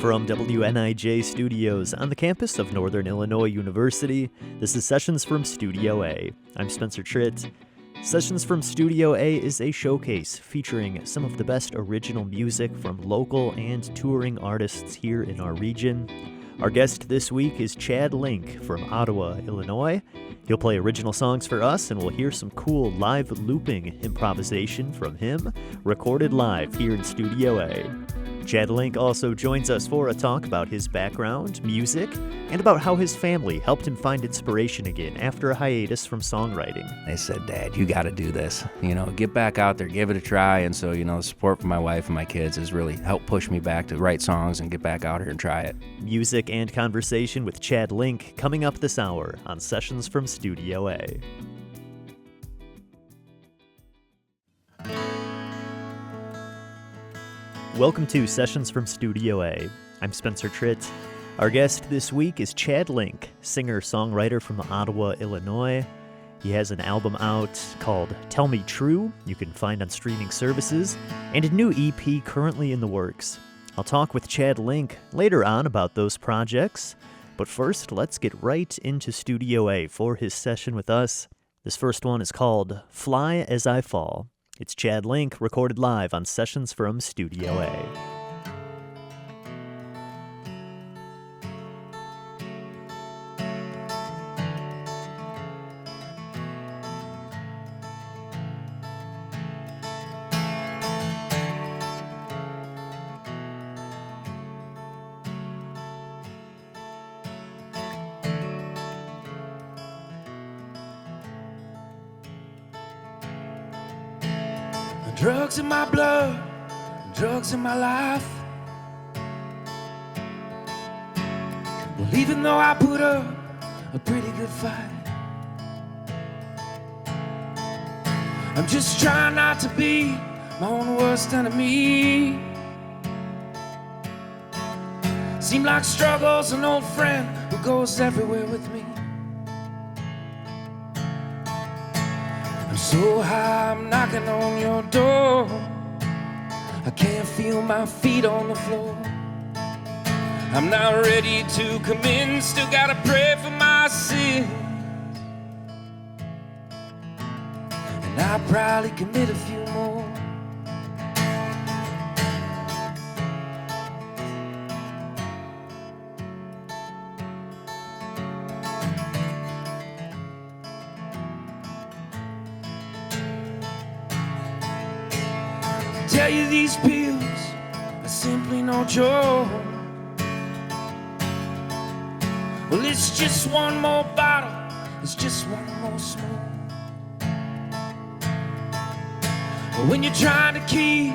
From WNIJ Studios on the campus of Northern Illinois University, this is Sessions from Studio A. I'm Spencer Tritt. Sessions from Studio A is a showcase featuring some of the best original music from local and touring artists here in our region. Our guest this week is Chad Link from Ottawa, Illinois. He'll play original songs for us, and we'll hear some cool live looping improvisation from him, recorded live here in Studio A. Chad Link also joins us for a talk about his background, music, and about how his family helped him find inspiration again after a hiatus from songwriting. They said, "Dad, you got to do this. Get back out there, give it a try." And so, the support from my wife and my kids has really helped push me back to write songs and get back out here and try it. Music and conversation with Chad Link coming up this hour on Sessions from Studio A. Welcome to Sessions from Studio A. I'm Spencer Tritt. Our guest this week is Chad Link, singer-songwriter from Ottawa, Illinois. He has an album out called Tell Me True, you can find on streaming services, and a new EP currently in the works. I'll talk with Chad Link later on about those projects, but first let's get right into Studio A for his session with us. This first one is called Fly As I Fall. It's Chad Link, recorded live on Sessions from Studio A. Drugs in my blood, drugs in my life. Well, even though I put up a pretty good fight, I'm just trying not to be my own worst enemy. Seem like struggle's an old friend who goes everywhere with me. I'm so high, I'm knocking on your door. I can't feel my feet on the floor. I'm not ready to come in, still gotta pray for my sins. And I'll probably commit a few more. Tell you these pills are simply no joke. Well, it's just one more bottle, it's just one more smoke. But when you're trying to keep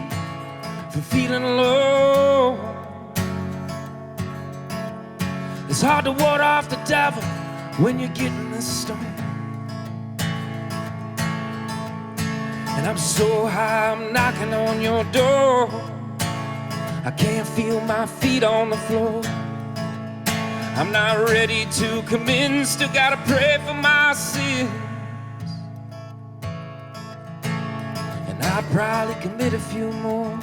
from feeling low, it's hard to ward off the devil when you're getting the stone. And I'm so high, I'm knocking on your door. I can't feel my feet on the floor. I'm not ready to come in, still gotta pray for my sins. And I'll probably commit a few more.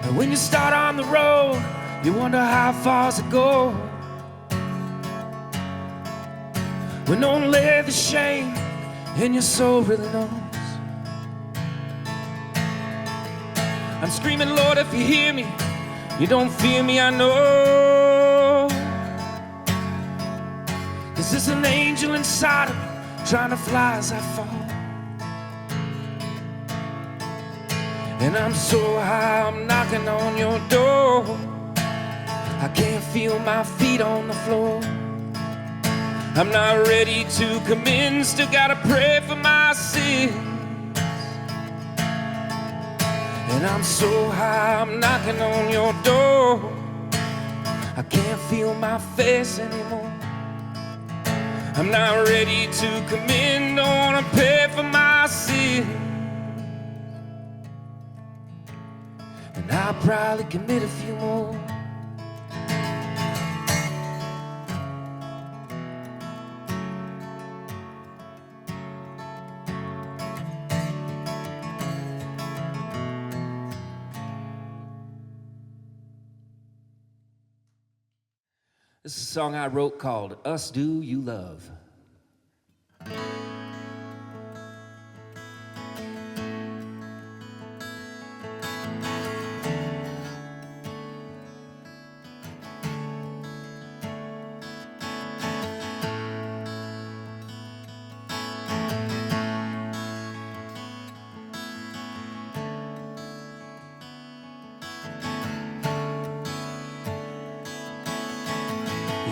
And when you start on the road, you wonder how far's it go. When only the shame in your soul really knows. I'm screaming, Lord, if you hear me, you don't fear me, I know. Is this an angel inside of me trying to fly as I fall? And I'm so high, I'm knocking on your door. I can't feel my feet on the floor. I'm not ready to come in, still gotta pray for my sins. And I'm so high, I'm knocking on your door. I can't feel my face anymore. I'm not ready to come in, don't wanna pay for my sins. And I'll probably commit a few more. This is a song I wrote called Us Do You Love.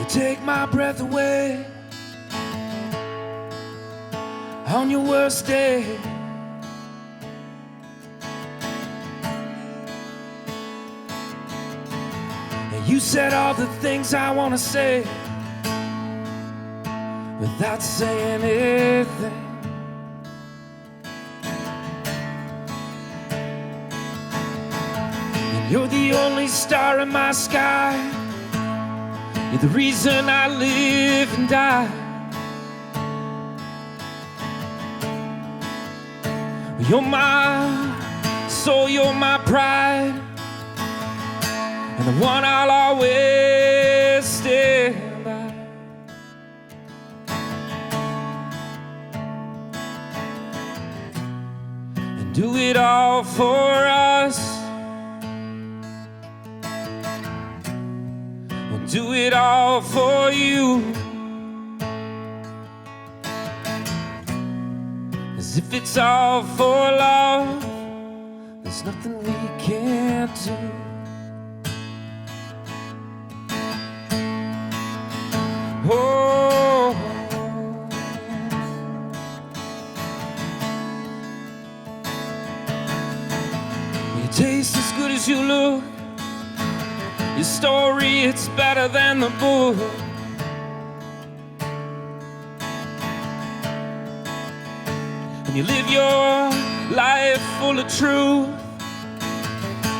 Take my breath away on your worst day. And you said all the things I want to say without saying anything. And you're the only star in my sky. You're the reason I live and die. You're my soul, you're my pride, and the one I'll always stand by. And do it all for us. Do it all for you, as if it's all for love. There's nothing we can't do. Oh, you taste as good as you look. Your story, it's better than the book. And you live your life full of truth.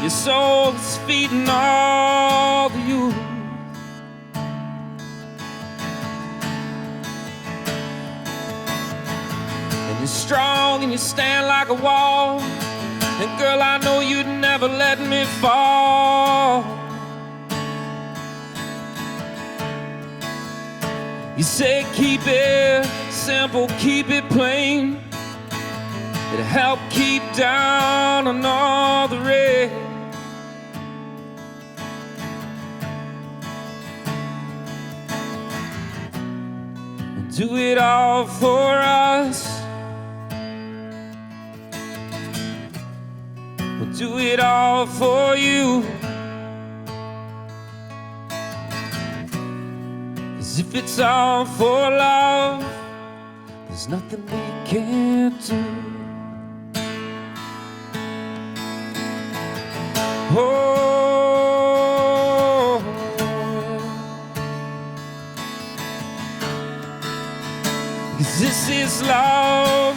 Your soul is feeding all the youth. And you're strong and you stand like a wall. And girl, I know you'd never let me fall. You say keep it simple, keep it plain. It'll help keep down on all the rain. And do it all for us. We'll do it all for you. If it's all for love, there's nothing we can't do. Oh, 'cause this is love.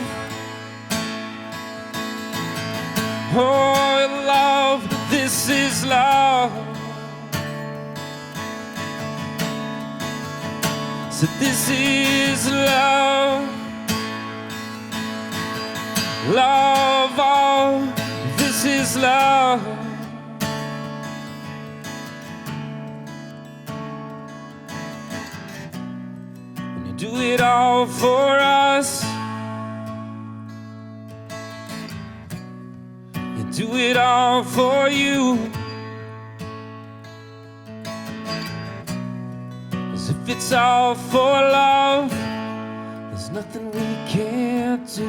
Oh, love, this is love. So this is love, love, oh, this is love. When you do it all for us, you do it all for you. If it's all for love, there's nothing we can't do.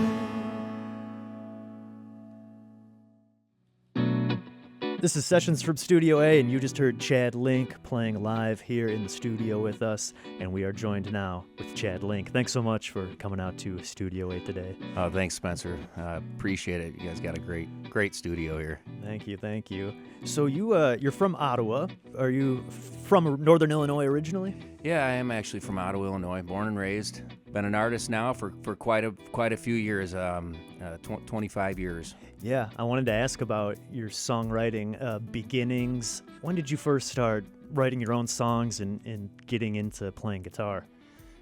This is Sessions from Studio A, and you just heard Chad Link playing live here in the studio with us, and we are joined now with Chad Link. Thanks so much for coming out to Studio A today. Oh, thanks, Spencer. Appreciate it. You guys got a great studio here. Thank you. So you're from Ottawa. Are you from Northern Illinois originally? Yeah, I am actually from Ottawa, Illinois, born and raised. Been an artist now for quite a few years, 25 years. Yeah, I wanted to ask about your songwriting beginnings. When did you first start writing your own songs and getting into playing guitar?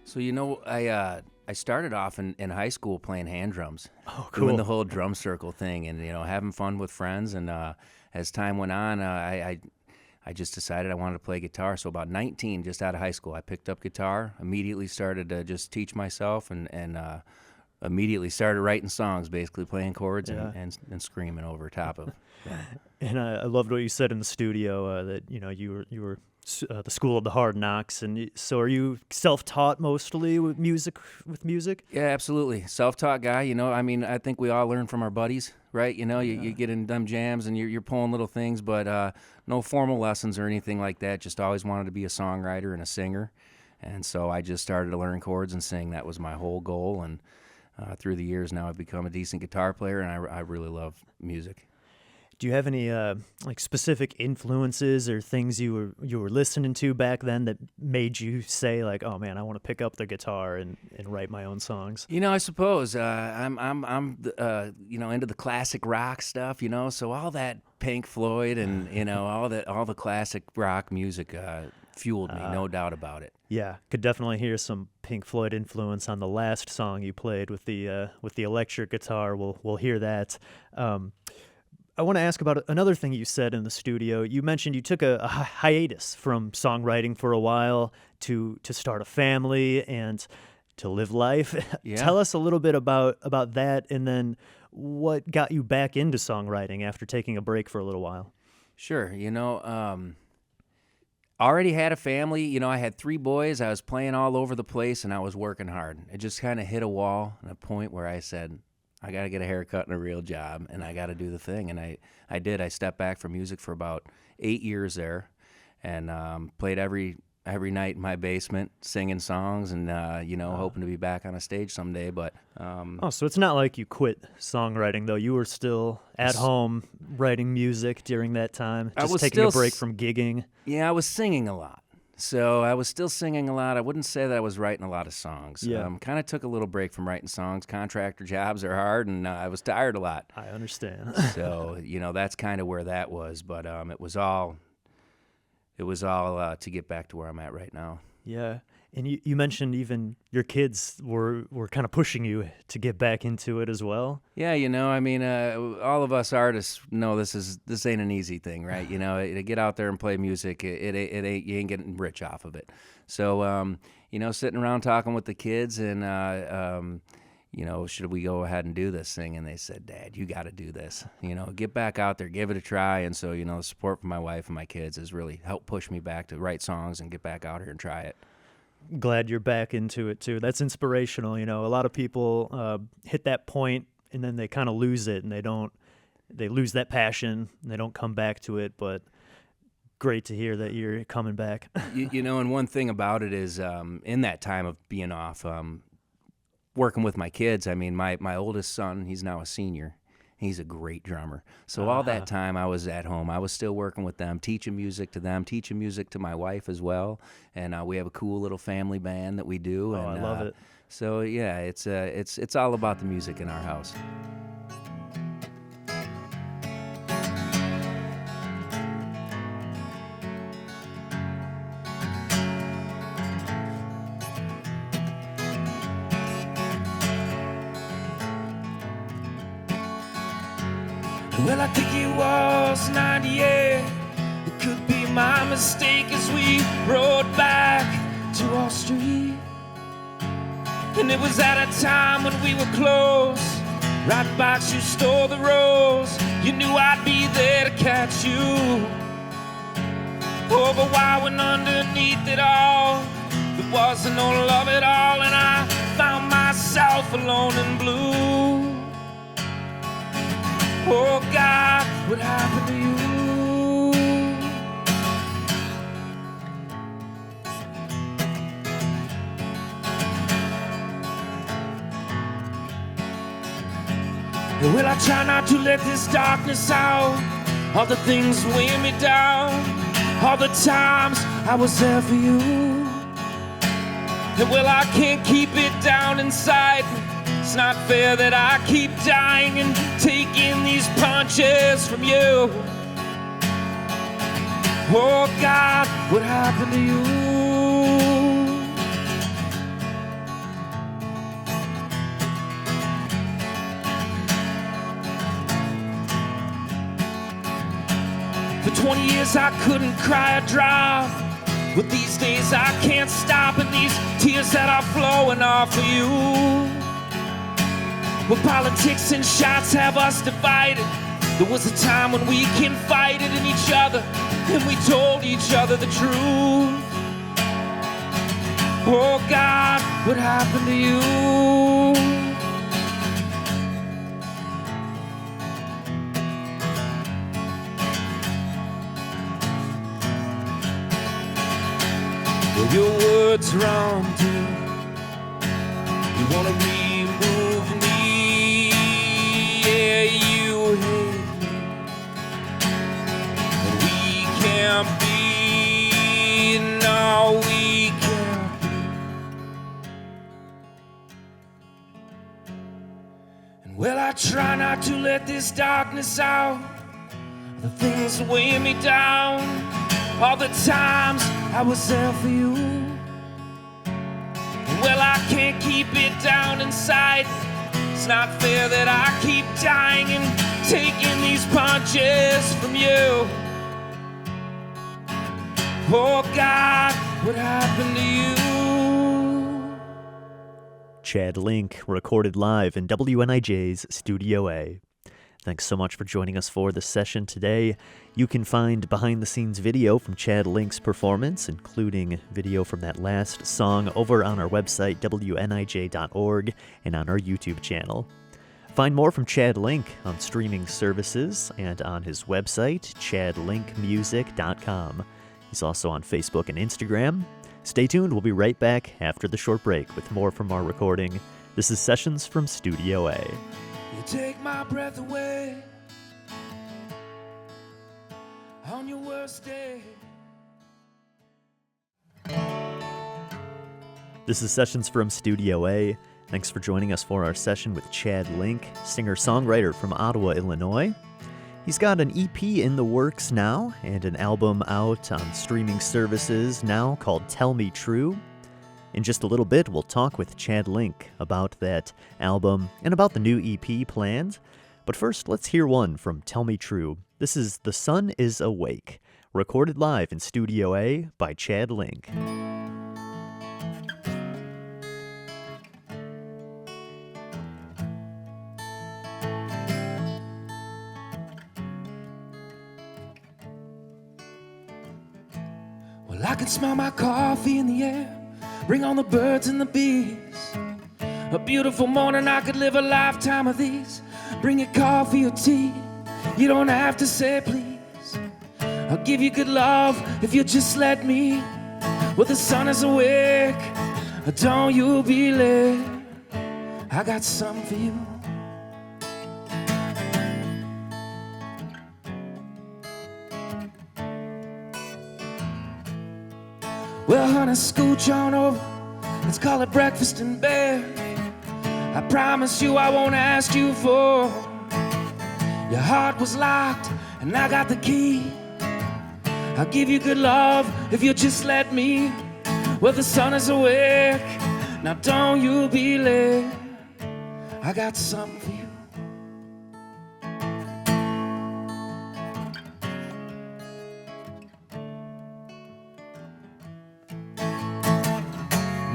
So I started off in high school playing hand drums. Oh, cool. Doing the whole drum circle thing and having fun with friends. And as time went on, I I just decided I wanted to play guitar. So about 19, just out of high school, I picked up guitar, immediately started to just teach myself, and immediately started writing songs, basically playing chords and screaming over top of. Yeah. And I loved what you said in the studio, that you were the school of the hard knocks, and so are you self-taught mostly with music? Yeah, absolutely. Self-taught guy. I mean, I think we all learn from our buddies, right? You get in them jams and you're pulling little things, but no formal lessons or anything like that. Just always wanted to be a songwriter and a singer, and so I just started to learn chords and sing. That was my whole goal, and through the years now I've become a decent guitar player, and I really love music. Do you have any like specific influences or things you were listening to back then that made you say like, oh man, I want to pick up the guitar and write my own songs? I suppose I'm into the classic rock stuff, so all that Pink Floyd and all the classic rock music fueled me, no doubt about it. Yeah, could definitely hear some Pink Floyd influence on the last song you played with the electric guitar. We'll hear that. I want to ask about another thing you said in the studio. You mentioned you took a hiatus from songwriting for a while to start a family and to live life. Yeah. Tell us a little bit about that, and then what got you back into songwriting after taking a break for a little while. Sure. Already had a family. I had 3 boys. I was playing all over the place, and I was working hard. It just kind of hit a wall and a point where I said, I got to get a haircut and a real job, and I got to do the thing. And I did. I stepped back from music for about 8 years there, and played every night in my basement, singing songs, and hoping to be back on a stage someday. But so it's not like you quit songwriting though. You were still at home writing music during that time, just taking a break from gigging. Yeah, I was singing a lot. So I was still singing a lot. I wouldn't say that I was writing a lot of songs. Yeah. Kind of took a little break from writing songs. Contractor jobs are hard, and I was tired a lot. I understand. So, that's kind of where that was. But it was all to get back to where I'm at right now. Yeah. And you mentioned even your kids were kind of pushing you to get back into it as well. Yeah, all of us artists know this ain't an easy thing, right? To get out there and play music, it ain't, you ain't getting rich off of it. So, sitting around talking with the kids and, should we go ahead and do this thing? And they said, Dad, you got to do this. Get back out there, give it a try. And so, the support from my wife and my kids has really helped push me back to write songs and get back out here and try it. Glad you're back into it too. That's inspirational. A lot of people hit that point and then they kind of lose it, and they lose that passion and they don't come back to it. But great to hear that you're coming back. And one thing about it is in that time of being off, working with my kids, my oldest son, he's now a senior. He's a great drummer. So all that time I was at home, I was still working with them, teaching music to them, teaching music to my wife as well. And we have a cool little family band that we do. Oh, and, I love it. So yeah, it's all about the music in our house. Well, I think it was 98. It could be my mistake as we rode back to our street. And it was at a time when we were close. Right box, you stole the rose. You knew I'd be there to catch you. Oh, but why when underneath it all there wasn't no love at all, and I found myself alone and blue. Oh God, what happened to you? Well, I try not to let this darkness out. All the things weighing me down. All the times I was there for you. And well, I can't keep it down inside. It's not fair that I keep dying and taking these punches from you. Oh God, what happened to you? For 20 years I couldn't cry a drop, but these days I can't stop, and these tears that are flowing are for you. Well, politics and shots have us divided. There was a time when we confided in each other, and we told each other the truth. Oh God, what happened to you? Well, your words wrong too. You wanna remove me, yeah, you hate me, and we can't be, no, we can't be. And well, I try not to let this darkness out, the things that weigh me down, all the times I was there for you. Well, I can't keep it down inside. It's not fair that I keep dying and taking these punches from you. Oh God, what happened to you? Chad Link, recorded live in WNIJ's Studio A. Thanks so much for joining us for the session today. You can find behind-the-scenes video from Chad Link's performance, including video from that last song, over on our website, WNIJ.org, and on our YouTube channel. Find more from Chad Link on streaming services and on his website, chadlinkmusic.com. He's also on Facebook and Instagram. Stay tuned, we'll be right back after the short break with more from our recording. This is Sessions from Studio A. You take my breath away on your worst day. This is Sessions from Studio A. Thanks for joining us for our session with Chad Link, singer-songwriter from Ottawa, Illinois. He's got an EP in the works now and an album out on streaming services now called Tell Me True. In just a little bit, we'll talk with Chad Link about that album and about the new EP planned. But first, let's hear one from Tell Me True. This is The Sun Is Awake, recorded live in Studio A by Chad Link. Well, I can smell my coffee in the air. Bring on the birds and the bees. A beautiful morning, I could live a lifetime of these. Bring your coffee or tea. You don't have to say please. I'll give you good love if you just let me. Well, the sun is awake. Don't you be late. I got something for you. Well, honey, scooch on over. Let's call it breakfast in bed. I promise you I won't ask you for. Your heart was locked and I got the key. I'll give you good love if you just let me. Well, the sun is awake. Now don't you be late. I got something for you.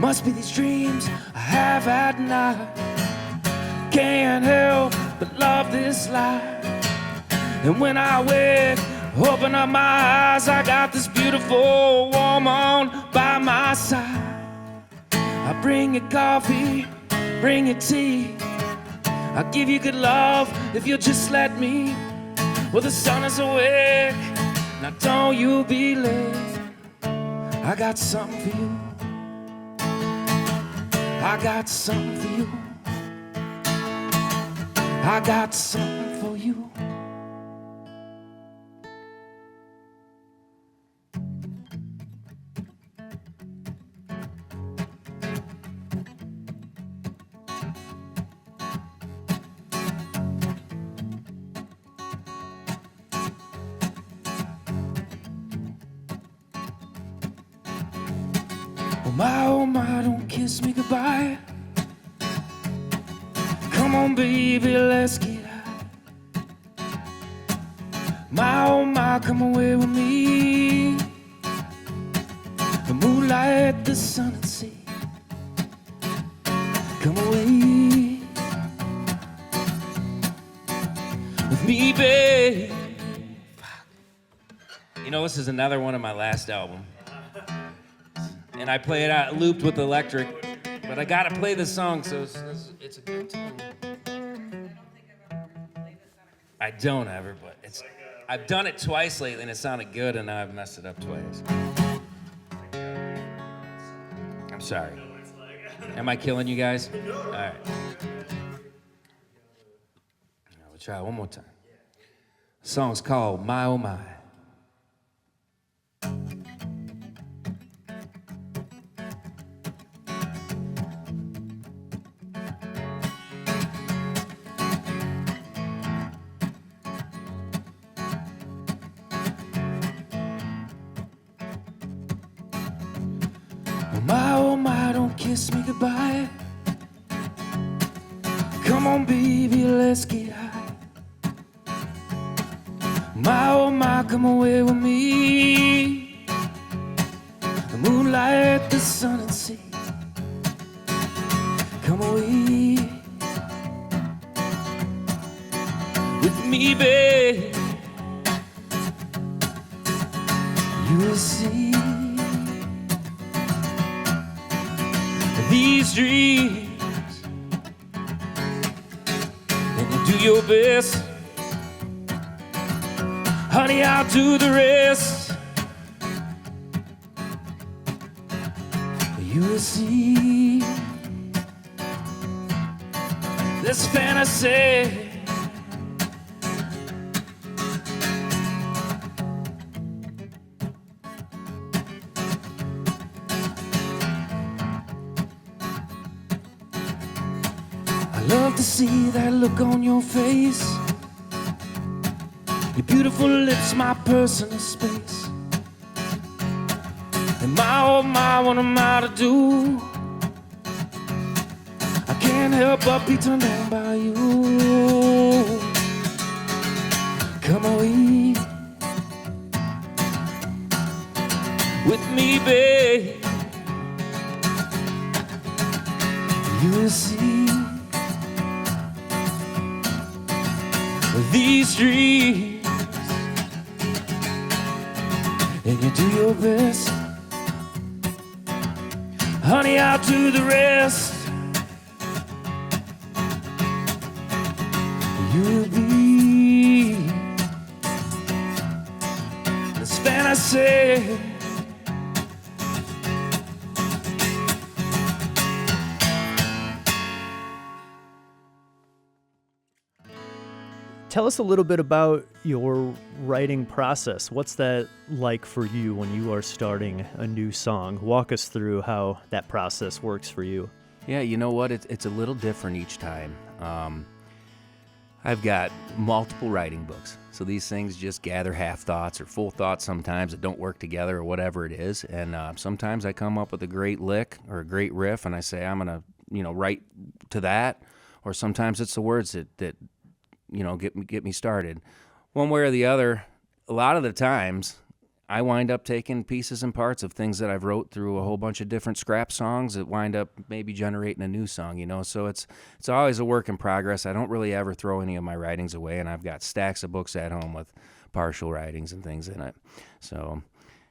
Must be these dreams I have at night. Can't help but love this life. And when I wake, open up my eyes, I got this beautiful woman by my side. I bring you coffee, bring you tea. I'll give you good love if you'll just let me. Well, the sun is awake. Now don't you be late. I got something for you. I got something for you. I got something for you. Oh my, don't kiss me goodbye. Come on, baby, let's get high. My oh my, come away with me. The moonlight, the sun and sea. Come away with me, babe. You know, this is another one of my last album. And I play it out looped with electric, but I gotta play this song, so it's a good tune. I don't ever, but I've done it twice lately and it sounded good, and now I've messed it up twice. I'm sorry. Am I killing you guys? All right. We'll try it one more time. The song's called My Oh My. Oh my, don't kiss me goodbye. Come on, baby, let's get high. Oh my, come away with me. The moonlight, the sun and sea. Come away with me, babe. You will see these dreams, and you do your best. Honey, I'll do the rest. You will see this fantasy. Love to see that look on your face. Your beautiful lips, my personal space. And my oh my, what am I to do? I can't help but be turned on by you. Come away with me, babe. You will see these dreams, and you do your best. Honey, I'll do the rest. You'll be this fantasy. Tell us a little bit about your writing process. What's that like for you when you are starting a new song? Walk us through how that process works for you. Yeah, you know what? It's a little different each time. I've got multiple writing books. So these things just gather half thoughts or full thoughts sometimes that don't work together or whatever it is. And sometimes I come up with a great lick or a great riff and I say, I'm going to, write to that. Or sometimes it's the words that get me started. One way or the other, a lot of the times, I wind up taking pieces and parts of things that I've wrote through a whole bunch of different scrap songs that wind up maybe generating a new song, So it's always a work in progress. I don't really ever throw any of my writings away, and I've got stacks of books at home with partial writings and things in it. So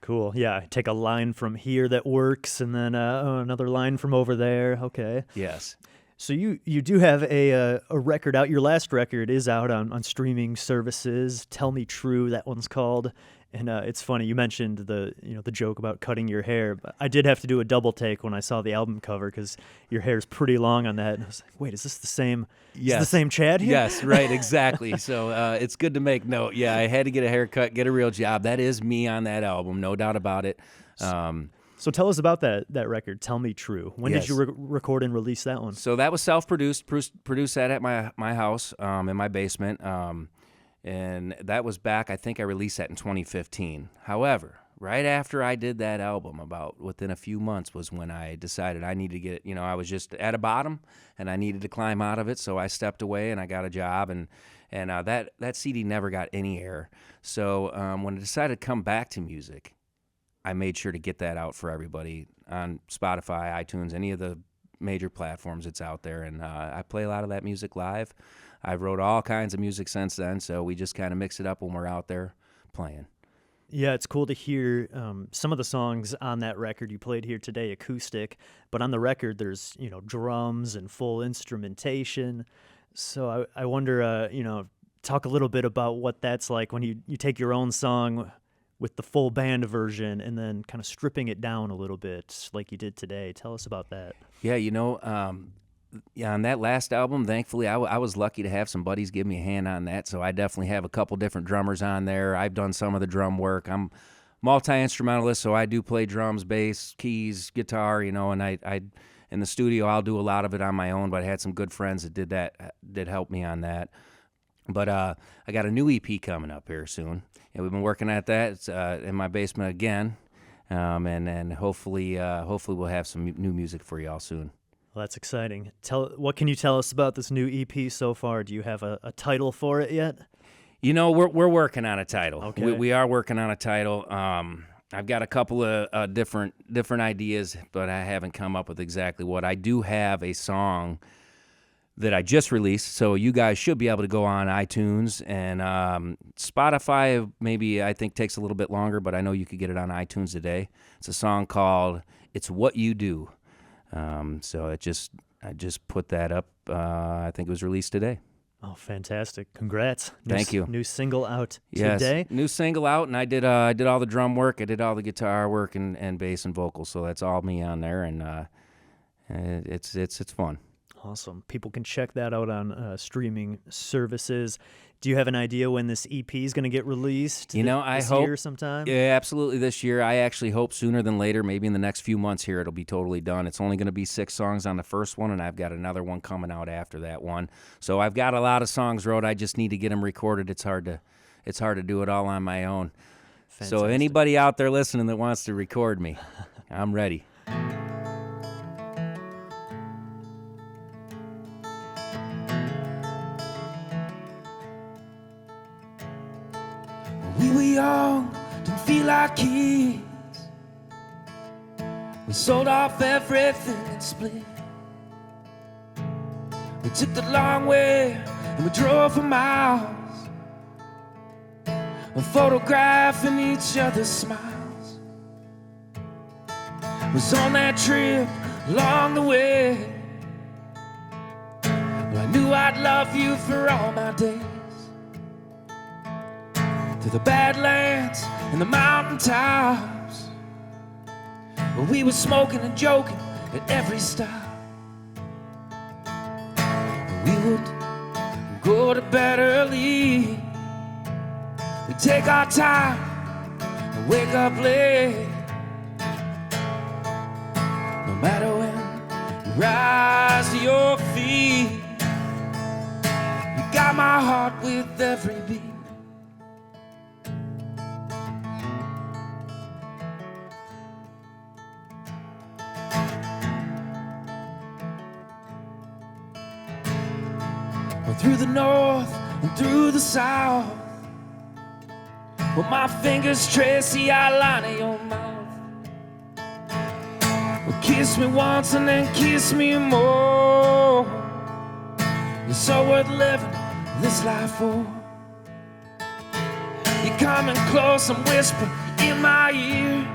cool. Yeah, take a line from here that works, and then another line from over there. Okay. Yes. So you do have a record out. Your last record is out on streaming services. Tell Me True, that one's called. And it's funny, you mentioned the joke about cutting your hair, but I did have to do a double take when I saw the album cover because your hair's pretty long on that. And I was like, wait, is this the same? Yes. Is this the same Chad here? Yes, right, exactly. So it's good to make note. Yeah, I had to get a haircut, get a real job. That is me on that album, no doubt about it. So tell us about that record, Tell Me True. When Yes. did you record and release that one? So that was self-produced, produced that at my house in my basement. And that was back, I think I released that in 2015. However, right after I did that album, about within a few months, was when I decided I needed to get, I was just at a bottom and I needed to climb out of it. So I stepped away and I got a job, and that CD never got any air. So when I decided to come back to music, I made sure to get that out for everybody on Spotify, iTunes, any of the major platforms it's out there. And I play a lot of that music live. I've wrote all kinds of music since then, so we just kind of mix it up when we're out there playing. Yeah, it's cool to hear some of the songs on that record you played here today, acoustic, but on the record there's, drums and full instrumentation. So I wonder, talk a little bit about what that's like when you take your own song with the full band version and then kind of stripping it down a little bit like you did today. Tell us about that. Yeah, on that last album, thankfully, I was lucky to have some buddies give me a hand on that, so I definitely have a couple different drummers on there. I've done some of the drum work. I'm multi-instrumentalist, so I do play drums, bass, keys, guitar, and I in the studio, I'll do a lot of it on my own, but I had some good friends that did help me on that. But I got a new EP coming up here soon, and we've been working at that. It's in my basement again, and hopefully we'll have some new music for y'all soon. Well, that's exciting. What can you tell us about this new EP so far? Do you have a title for it yet? We're working on a title. Okay. We are working on a title. I've got a couple of different ideas, but I haven't come up with exactly what. I do have a song that I just released, so you guys should be able to go on iTunes and Spotify. Maybe I think takes a little bit longer, but I know you could get it on iTunes today. It's a song called "It's What You Do." So I just put that up. I think it was released today. Oh, fantastic! Congrats! Thank you. New single out yes, today. New single out, and I did all the drum work. I did all the guitar work and bass and vocals. So that's all me on there, and it's fun. Awesome. People can check that out on streaming services. Do you have an idea when this EP is going to get released? I this hope year sometime. Yeah, absolutely this year. I actually hope sooner than later. Maybe in the next few months here, it'll be totally done. It's only going to be 6 songs on the first one, and I've got another one coming out after that one. So I've got a lot of songs wrote. I just need to get them recorded. It's hard to do it all on my own. Fantastic. So anybody out there listening that wants to record me, I'm ready. We were young, didn't feel like kids. We sold off everything and split. We took the long way and we drove for miles, photographing each other's smiles. Was on that trip along the way. Well, I knew I'd love you for all my days. To the Badlands and the mountain tops, where we were smoking and joking at every stop. We would go to bed early. We'd take our time and wake up late. No matter when you rise to your feet, you got my heart with every beat. Through the north and through the south, well, my fingers trace the outline of your mouth. Well, kiss me once and then kiss me more. You're so worth living this life for. You're coming close and whispering in my ear.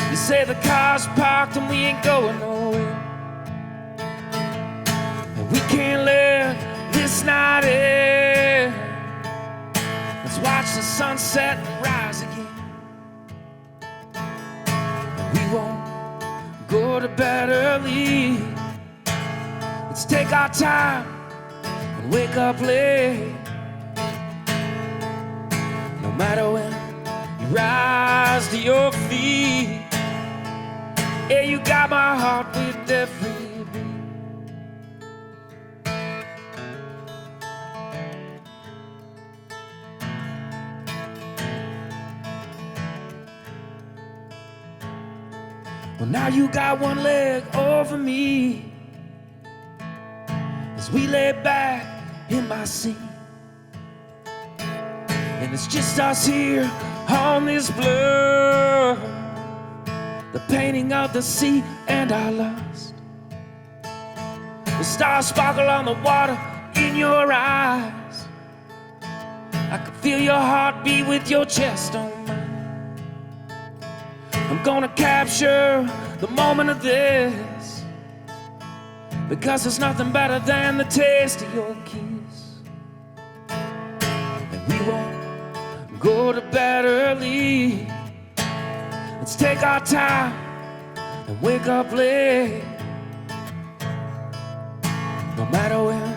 You say the car's parked and we ain't going nowhere. We can't let this night end. Let's watch the sunset and rise again. We won't go to bed early. Let's take our time and wake up late. No matter when you rise to your feet, yeah, you got my heart with every beat. Well, now you got one leg over me as we lay back in my seat. And it's just us here on this blur, the painting of the sea and our lust. The stars sparkle on the water in your eyes. I can feel your heartbeat with your chest on mine. I'm gonna capture the moment of this, because there's nothing better than the taste of your kiss. And we won't go to bed early. Let's take our time and wake up late. No matter when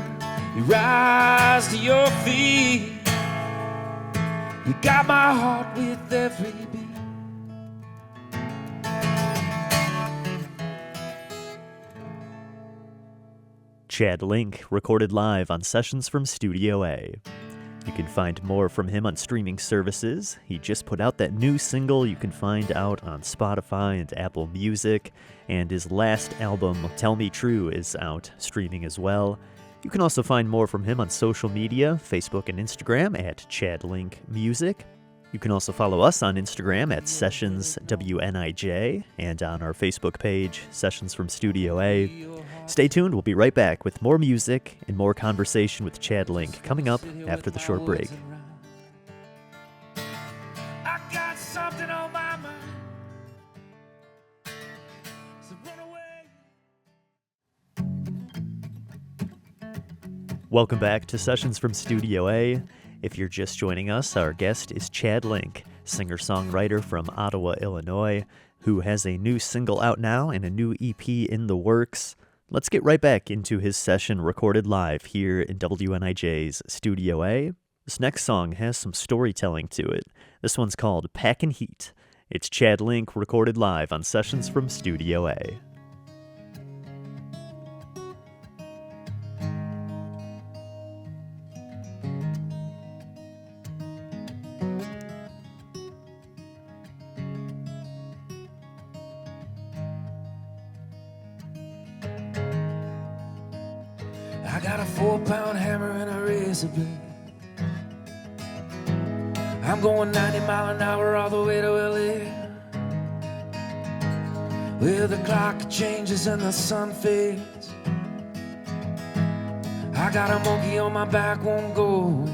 you rise to your feet, you got my heart with every beat. Chad Link, recorded live on Sessions from Studio A. You can find more from him on streaming services. He just put out that new single you can find out on Spotify and Apple Music, and his last album, Tell Me True, is out streaming as well. You can also find more from him on social media, Facebook and Instagram at Chad Link Music. You can also follow us on Instagram at SessionsWNIJ and on our Facebook page, Sessions from Studio A. Stay tuned, we'll be right back with more music and more conversation with Chad Link coming up after the short break. I got something on my mind, so run away. Welcome back to Sessions from Studio A. If you're just joining us, our guest is Chad Link, singer-songwriter from Ottawa, Illinois, who has a new single out now and a new EP in the works. Let's get right back into his session recorded live here in WNIJ's Studio A. This next song has some storytelling to it. This one's called Packin' Heat. It's Chad Link recorded live on Sessions from Studio A. I got a 4-pound hammer and a razor blade. I'm going 90 miles an hour all the way to LA, where the clock changes and the sun fades. I got a monkey on my back, won't go away.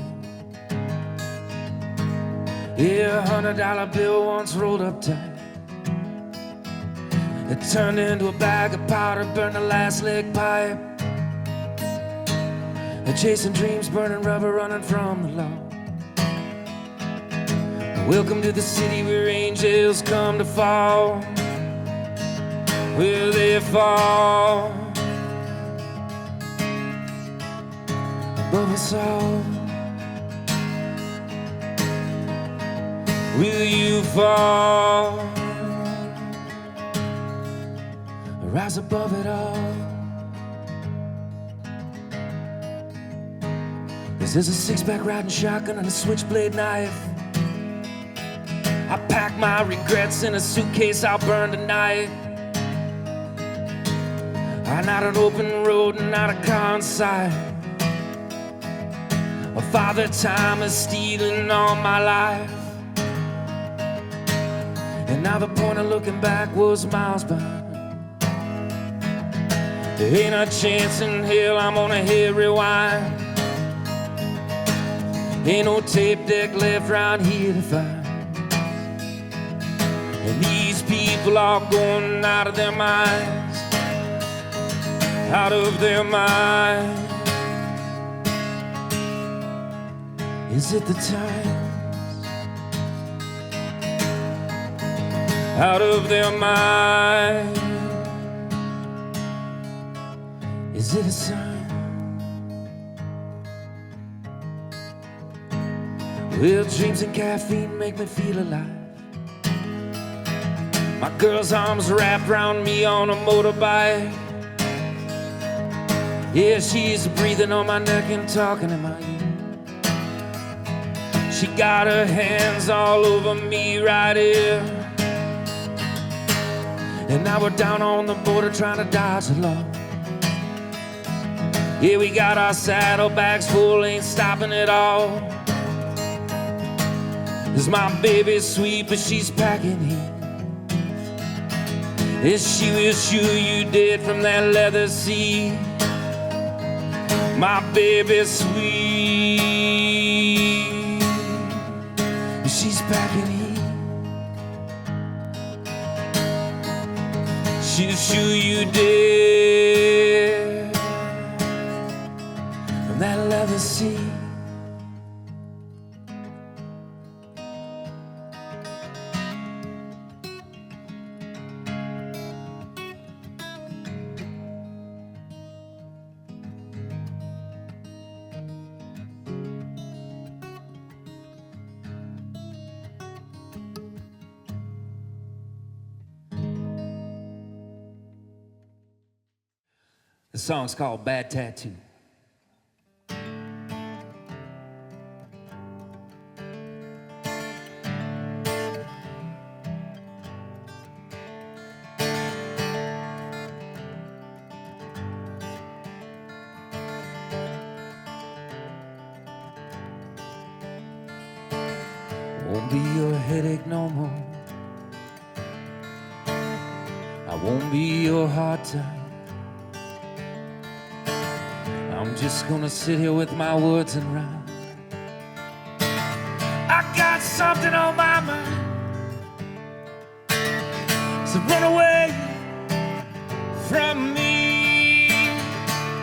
Yeah, $100 bill once rolled up tight. It turned into a bag of powder, burned the last leg pipe. And chasing dreams, burning rubber, running from the law. Welcome to the city where angels come to fall, where they fall above us all. Will you fall or rise above it all? There's a 6-pack riding shotgun and a switchblade knife. I pack my regrets in a suitcase, I'll burn tonight. I'm not an open road and not a car in sight. A father time is stealing all my life. And now the point of looking back was miles behind. There ain't a chance in hell I'm gonna hit rewind. Ain't no tape deck left round here to find. And these people are going out of their minds, out of their minds. Is it the times? Out of their minds. Is it a sign? Well, dreams and caffeine make me feel alive. My girl's arms wrapped around me on a motorbike. Yeah, she's breathing on my neck and talking in my ear. She got her hands all over me right here. And now we're down on the border trying to dodge the law. Yeah, we got our saddlebags full, ain't stopping at all. 'Cause my baby's sweet, but she's packing heat. And she will shoot you dead from that leather seat. My baby's sweet, but she's packing heat. She'll shoot you dead from that leather seat. The song's called Bad Tattoo. Won't be your headache no more. I won't be your hard time. I'm just gonna sit here with my words and rhyme. I got something on my mind. So run away from me.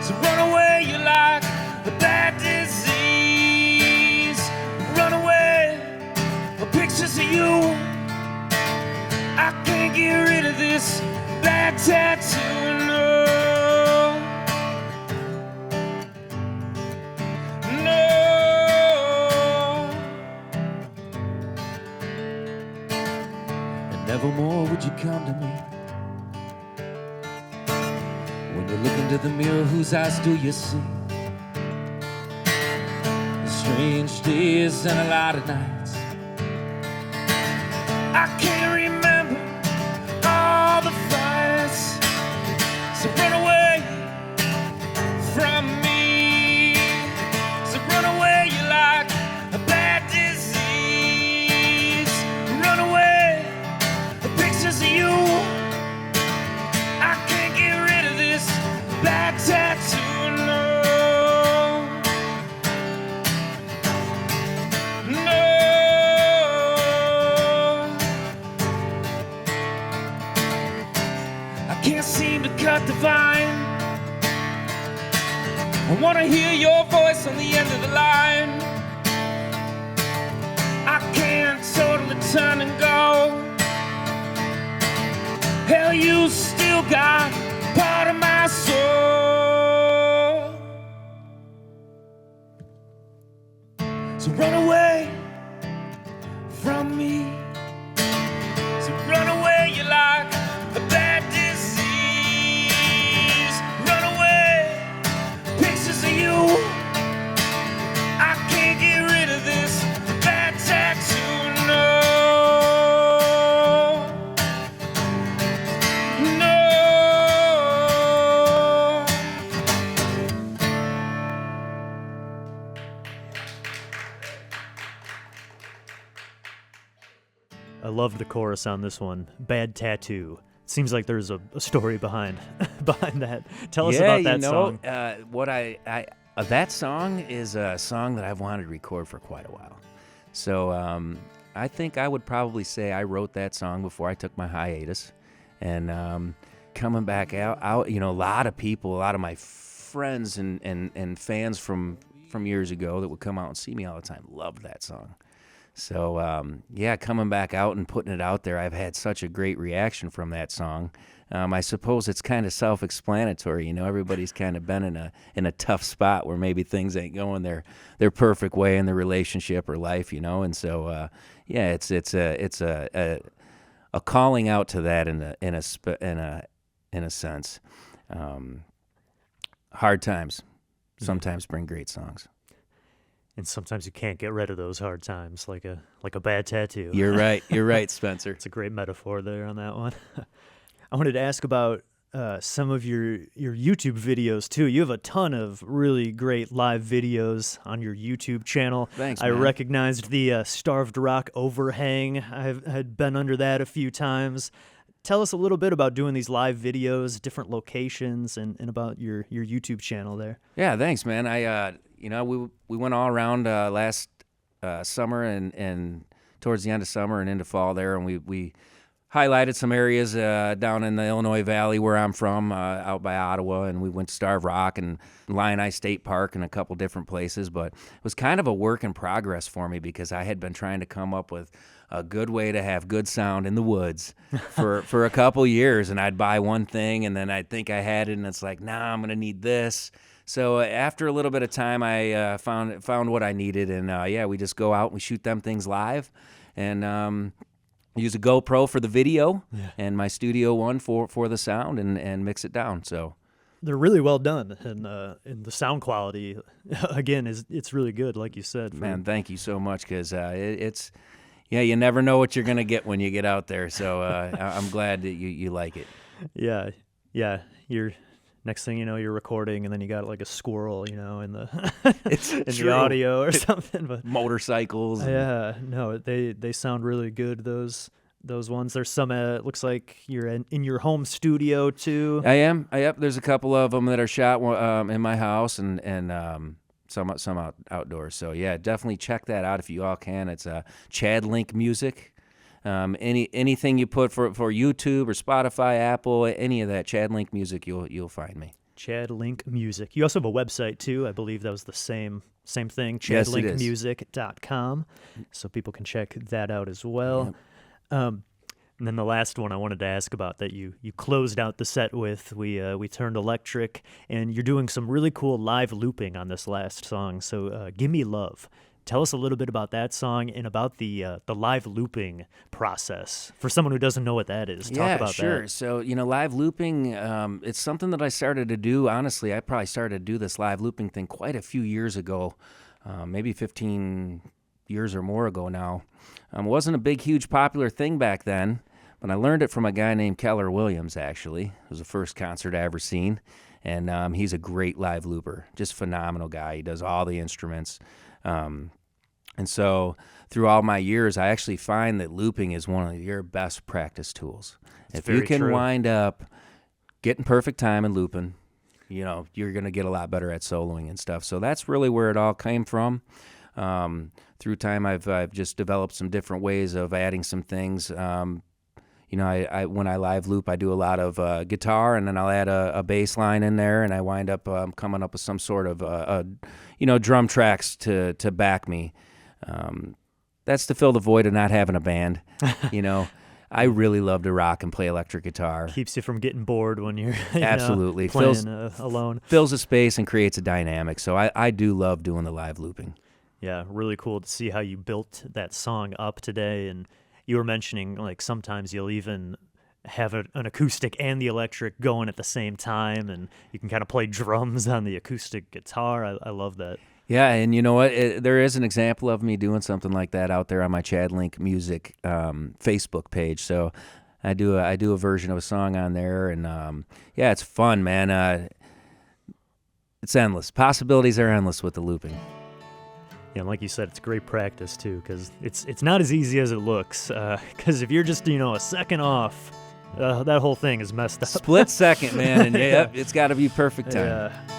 So run away, you're like a bad disease. Run away, pictures of you. I can't get rid of this bad tattoo, no. Nevermore would you come to me. When you look into the mirror, whose eyes do you see? Strange days and a lot of nights. I can't remember all the fights. So run away from me. So run away, you're like a bad disease. Run away, pictures of you. I can't get rid of this bad tattoo, no. No. I can't seem to cut the vine. I wanna hear your voice on the end of the line. I can't totally turn and go. Hell, you still got part of my soul. So run away from me. So run away, you're like a bad disease. Run away, pictures of you. I can't get rid of this bad tattoo, no. I love the chorus on this one. Bad tattoo. Seems like there's a story behind that. Tell us about that song. That song is a song that I've wanted to record for quite a while. So I think I would probably say I wrote that song before I took my hiatus, and coming back out, a lot of people, a lot of my friends and fans from years ago that would come out and see me all the time loved that song. So, coming back out and putting it out there, I've had such a great reaction from that song. I suppose it's kind of self-explanatory. Everybody's kind of been in a tough spot where maybe things ain't going their perfect way in their relationship or life, and so it's a calling out to that in a sense. Hard times sometimes bring great songs. And sometimes you can't get rid of those hard times, like a bad tattoo. You're right, Spencer. It's a great metaphor there on that one. I wanted to ask about some of your YouTube videos too. You have a ton of really great live videos on your YouTube channel. Thanks, I man. recognized the Starved Rock overhang. I had been under that a few times. Tell us a little bit about doing these live videos, different locations, and about your YouTube channel there. Yeah, thanks, man. We went all around last summer and towards the end of summer and into fall there, and we highlighted some areas down in the Illinois Valley where I'm from, out by Ottawa, and we went to Starved Rock and Lioneye State Park and a couple different places. But it was kind of a work in progress for me because I had been trying to come up with a good way to have good sound in the woods for a couple years, and I'd buy one thing and then I'd think I had it, and it's like, nah, I'm gonna need this. So after a little bit of time, I found what I needed, and we just go out and we shoot them things live, and use a GoPro for the video, and my Studio One for the sound, and mix it down. So they're really well done, and the sound quality, again, it's really good, like you said. Man, thank you so much, because it's you never know what you're gonna get when you get out there. So I'm glad that you like it. Yeah. You're next thing you know, you're recording, and then you got like a squirrel, in the the audio or something. But motorcycles. Yeah, no, they sound really good. Those ones. There's some. It looks like you're in your home studio too. I am. There's a couple of them that are shot in my house, and some outdoors. So yeah, definitely check that out if you all can. It's Chad Link Music. Anything you put for YouTube or Spotify, Apple, any of that, Chad Link Music, you'll find me. Chad Link Music. You also have a website too. I believe that was the same thing. ChadLinkMusic.com. So people can check that out as well. Yep. And then the last one I wanted to ask about that you closed out the set with, we turned electric, and you're doing some really cool live looping on this last song. So Give Me Love. Tell us a little bit about that song and about the live looping process for someone who doesn't know what that is. Talk about sure. that. So, live looping, it's something that I started to do. Honestly, I probably started to do this live looping thing quite a few years ago, maybe 15 years or more ago now. It wasn't a big, huge, popular thing back then, but I learned it from a guy named Keller Williams, actually. It was the first concert I ever seen, and he's a great live looper, just phenomenal guy. He does all the instruments. And so through all my years, I actually find that looping is one of your best practice tools. If you can wind up getting perfect time and looping, you're going to get a lot better at soloing and stuff. So that's really where it all came from. Through time, I've just developed some different ways of adding some things. I when I live loop, I do a lot of guitar, and then I'll add a bass line in there, and I wind up coming up with some sort of drum tracks to back me. That's to fill the void of not having a band. I really love to rock and play electric guitar. Keeps you from getting bored when you're absolutely playing alone. Fills a space and creates a dynamic. So I do love doing the live looping. Yeah, really cool to see how you built that song up today. And you were mentioning, like, sometimes you'll even have an acoustic and the electric going at the same time, and you can kind of play drums on the acoustic guitar. I love that. Yeah, and you know what? There is an example of me doing something like that out there on my Chad Link Music Facebook page. So I do a version of a song on there, and it's fun, man. It's endless. Possibilities are endless with the looping. Yeah, and like you said, it's great practice too, because it's not as easy as it looks. Because if you're just a second off, that whole thing is messed up. Split second, man, and it's got to be perfect time. Yeah.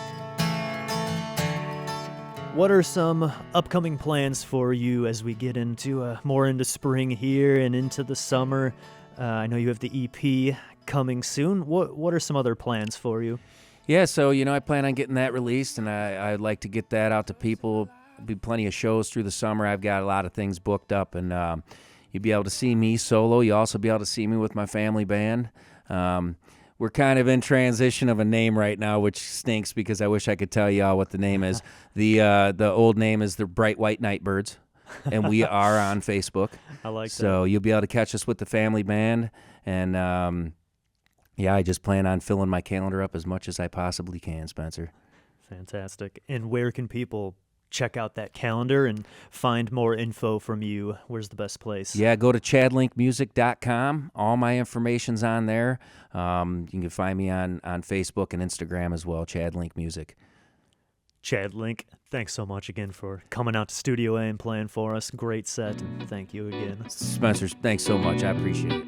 What are some upcoming plans for you as we get into more into spring here and into the summer? I know you have the EP coming soon. What are some other plans for you? Yeah, so I plan on getting that released, and I'd like to get that out to people. Be plenty of shows through the summer. I've got a lot of things booked up, and you'll be able to see me solo. You'll also be able to see me with my family band. We're kind of in transition of a name right now, which stinks because I wish I could tell you all what the name is. The old name is the Bright White Nightbirds, and we are on Facebook. I like that. So you'll be able to catch us with the family band, and I just plan on filling my calendar up as much as I possibly can, Spencer. Fantastic. And where can people check out that calendar and find more info from you, where's the best place? Yeah, go to chadlinkmusic.com. All my information's on there. You can find me on Facebook and Instagram as well, Chad Link Music. Chad Link, thanks so much again for coming out to Studio A and playing for us. Great set, and thank you again. Spencer, thanks so much. I appreciate it.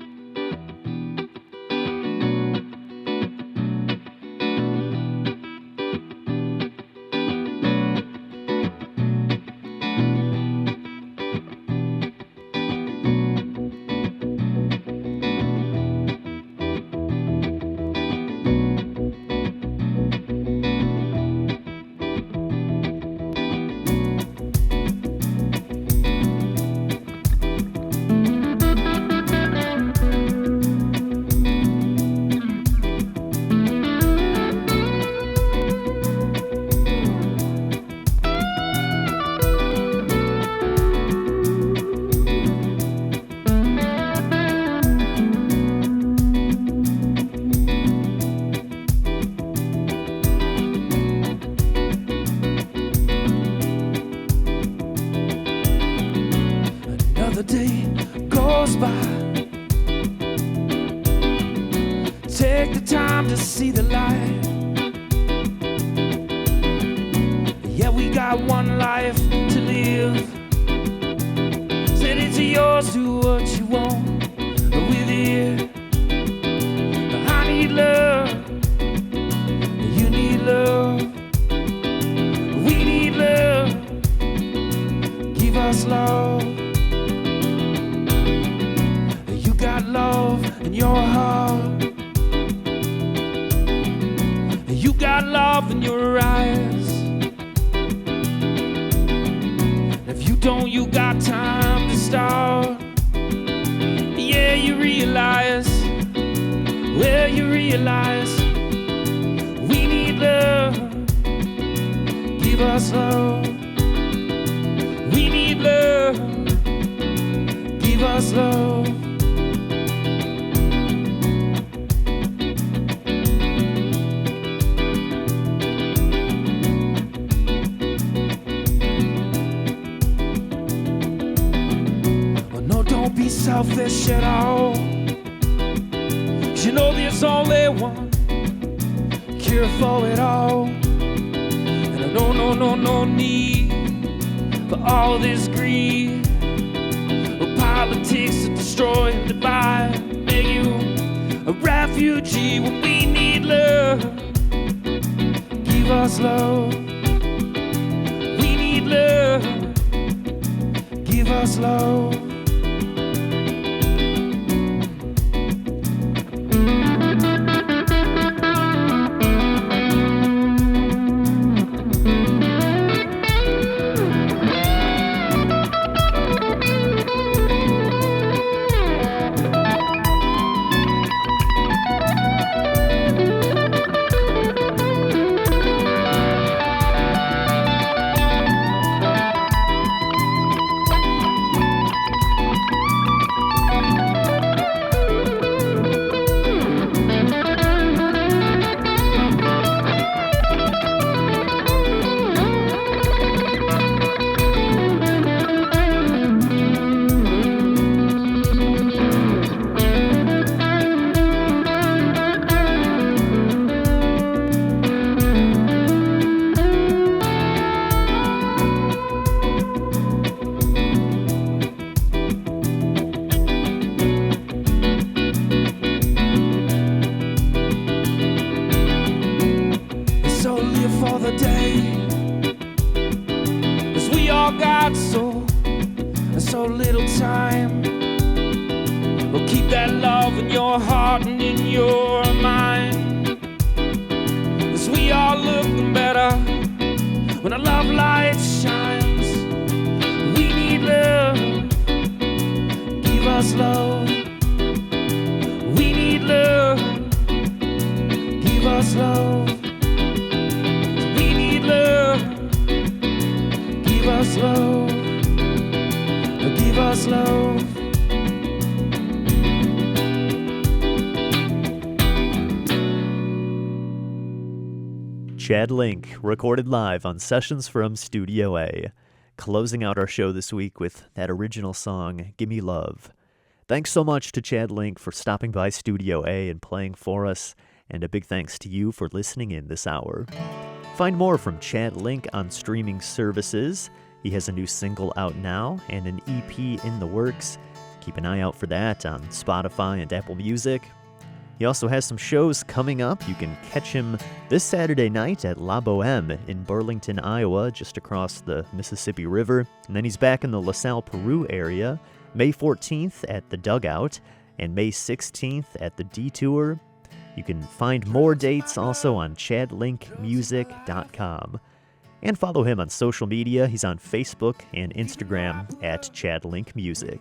Take the time to see the light. Yeah, we got one life to live. Send it to yours, do what you want with it. I need love, you need love, we need love. Give us love. You got love in your heart. You got love in your eyes. If you don't, you got time to start. Yeah, you realize, well, you realize we need love. Give us love. We need love. Give us love. Don't be selfish at all. 'Cause you know there's only one cure for it all. And no need for all this greed or politics to destroy and divide. Make you a refugee when we need love. Give us love. We need love. Give us love. For the day, 'cause we all got so little time. Well, keep that love in your heart and in your mind, 'cause we all look better when a love light shines. We need love. Give us love. We need love. Give us love. Give us love, give us love. Chad Link, recorded live on Sessions from Studio A, closing out our show this week with that original song, Gimme Love. Thanks so much to Chad Link for stopping by Studio A and playing for us, and a big thanks to you for listening in this hour. Find more from Chad Link on streaming services. He has a new single out now and an EP in the works. Keep an eye out for that on Spotify and Apple Music. He also has some shows coming up. You can catch him this Saturday night at La Boheme in Burlington, Iowa, just across the Mississippi River. And then he's back in the LaSalle, Peru area, May 14th at the Dugout and May 16th at the Detour. You can find more dates also on chadlinkmusic.com. And follow him on social media. He's on Facebook and Instagram at chadlinkmusic.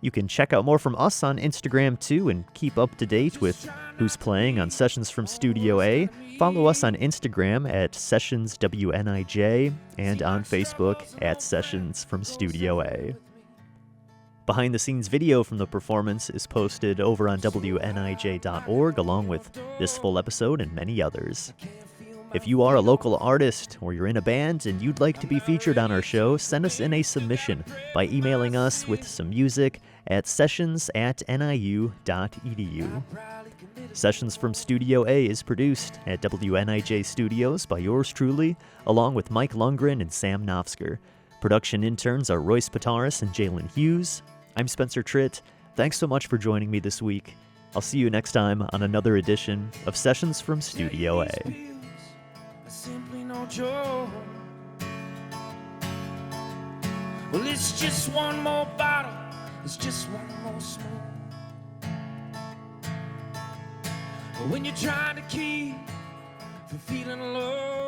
You can check out more from us on Instagram too and keep up to date with who's playing on Sessions from Studio A. Follow us on Instagram at SessionsWNIJ and on Facebook at Sessions from Studio A. Behind the scenes video from the performance is posted over on WNIJ.org along with this full episode and many others. If you are a local artist or you're in a band and you'd like to be featured on our show, send us in a submission by emailing us with some music at sessions@niu.edu. Sessions from Studio A is produced at WNIJ Studios by yours truly, along with Mike Lundgren and Sam Knopfsker. Production interns are Royce Pataris and Jalen Hughes. I'm Spencer Tritt. Thanks so much for joining me this week. I'll see you next time on another edition of Sessions from Studio A. Simply no joke. Well, it's just one more bottle, it's just one more smoke. But when you're trying to keep from feeling low,